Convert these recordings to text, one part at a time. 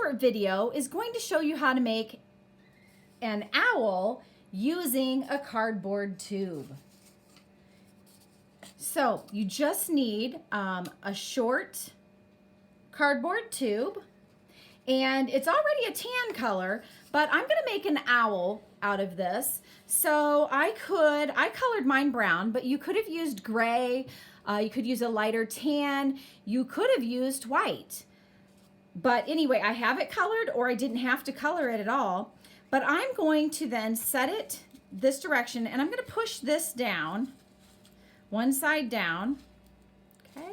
short video is going to show you how to make an owl using a cardboard tube. So you just need a short cardboard tube, and it's already a tan color, but I'm gonna make an owl out of this. So I colored mine brown, but you could have used gray, you could use a lighter tan, you could have used white. But anyway, I have it colored, or I didn't have to color it at all. But I'm going to then set it this direction, and I'm going to push this down, one side down, okay?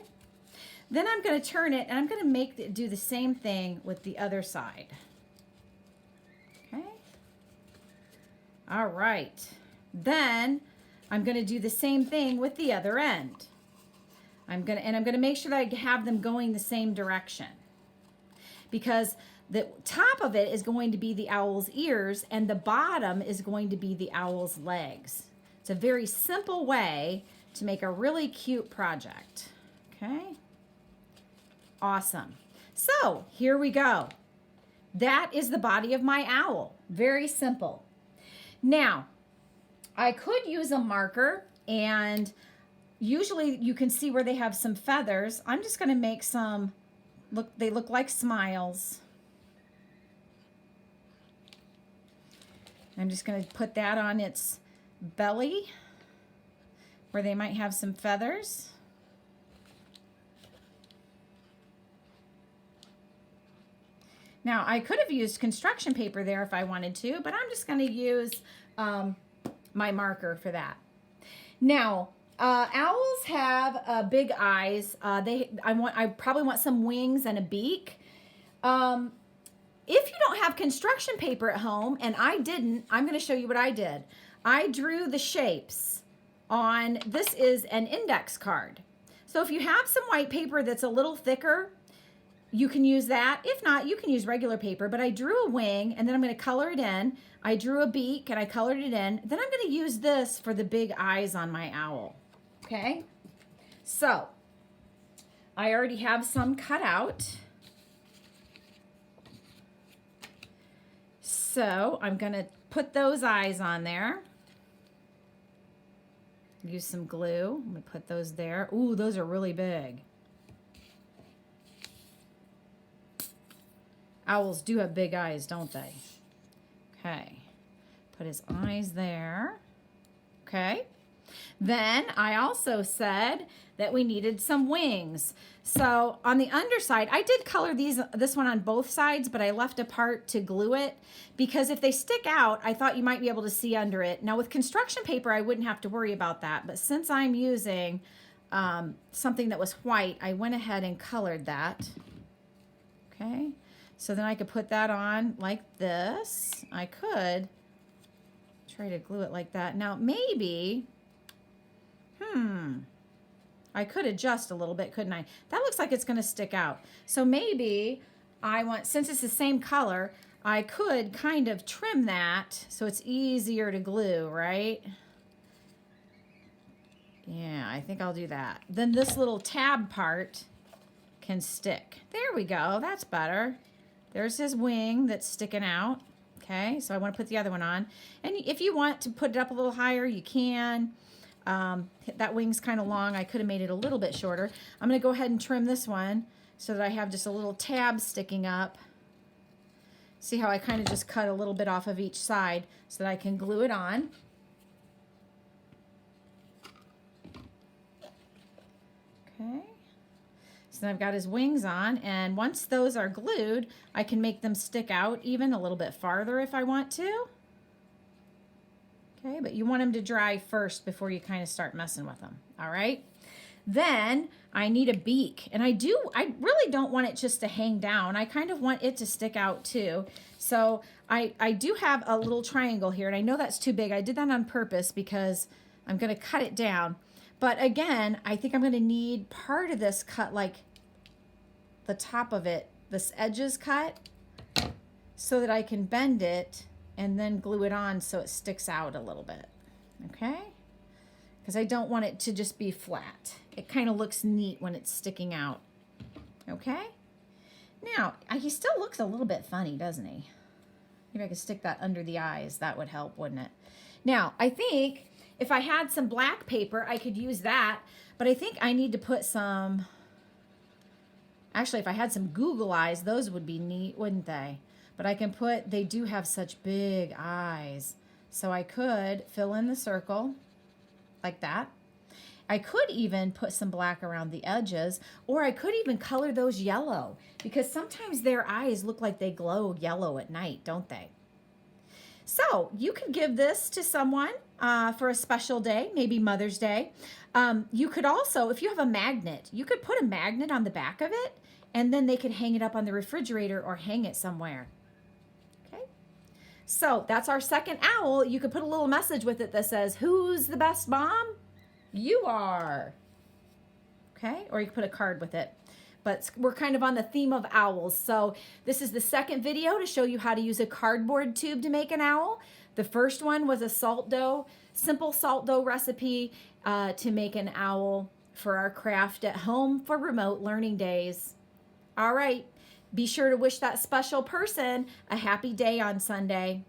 Then I'm going to turn it, and I'm going to do the same thing with the other side, okay? All right. Then I'm going to do the same thing with the other end. I'm going to make sure that I have them going the same direction, because the top of it is going to be the owl's ears and the bottom is going to be the owl's legs. It's a very simple way to make a really cute project. Okay? Awesome. So here we go. That is the body of my owl. Very simple. Now, I could use a marker, and usually you can see where they have some feathers. I'm just going to make some. Look, they look like smiles. I'm just going to put that on its belly where they might have some feathers. Now, I could have used construction paper there if I wanted to, but I'm just going to use my marker for that. Now, owls have big eyes. I probably want some wings and a beak. If you don't have construction paper at home, and I didn't, I'm going to show you what I did. I drew the shapes on, this is an index card. So if you have some white paper that's a little thicker, you can use that. If not, you can use regular paper, but I drew a wing, and then I'm going to color it in. I drew a beak, and I colored it in. Then I'm going to use this for the big eyes on my owl. Okay, so I already have some cut out. So I'm going to put those eyes on there. Use some glue. I'm going to put those there. Ooh, those are really big. Owls do have big eyes, don't they? Okay, put his eyes there. Okay. Then I also said that we needed some wings. So on the underside, I did color this one on both sides, but I left a part to glue it, because if they stick out, I thought you might be able to see under it. Now with construction paper, I wouldn't have to worry about that, but since I'm using something that was white, I went ahead and colored that. Okay, so then I could put that on like this. I could try to glue it like that. Now maybe, I could adjust a little bit, couldn't I? That looks like it's going to stick out. So maybe since it's the same color, I could kind of trim that so it's easier to glue, right? Yeah, I think I'll do that. Then this little tab part can stick. There we go. That's better. There's his wing that's sticking out. Okay, so I want to put the other one on. And if you want to put it up a little higher, you can. That wing's kind of long. I could have made it a little bit shorter. I'm going to go ahead and trim this one so that I have just a little tab sticking up. See how I kind of just cut a little bit off of each side so that I can glue it on. Okay. So then I've got his wings on, and once those are glued, I can make them stick out even a little bit farther if I want to. Okay, but you want them to dry first before you kind of start messing with them, all right? Then I need a beak, and I really don't want it just to hang down. I kind of want it to stick out too. So I do have a little triangle here, and I know that's too big. I did that on purpose because I'm going to cut it down. But again, I think I'm going to need part of this cut, like the top of it, this edge is cut, so that I can bend it and then glue it on so it sticks out a little bit, okay? Because I don't want it to just be flat. It kind of looks neat when it's sticking out, okay? Now, he still looks a little bit funny, doesn't he? Maybe I could stick that under the eyes. That would help, wouldn't it? Now, I think if I had some black paper, I could use that. But I think I need to put some... Actually, if I had some Google eyes, those would be neat, wouldn't they? But I can put... They do have such big eyes. So I could fill in the circle like that. I could even put some black around the edges, or I could even color those yellow, because sometimes their eyes look like they glow yellow at night, don't they? So you could give this to someone for a special day, maybe Mother's Day. You could also, if you have a magnet, you could put a magnet on the back of it, and then they could hang it up on the refrigerator or hang it somewhere. Okay. So that's our second owl. You could put a little message with it that says, "Who's the best mom? You are." Okay, or you can put a card with it. But we're kind of on the theme of owls. So this is the second video to show you how to use a cardboard tube to make an owl. The first one was a simple salt dough recipe to make an owl for our craft at home for remote learning days. All right, be sure to wish that special person a happy day on Sunday.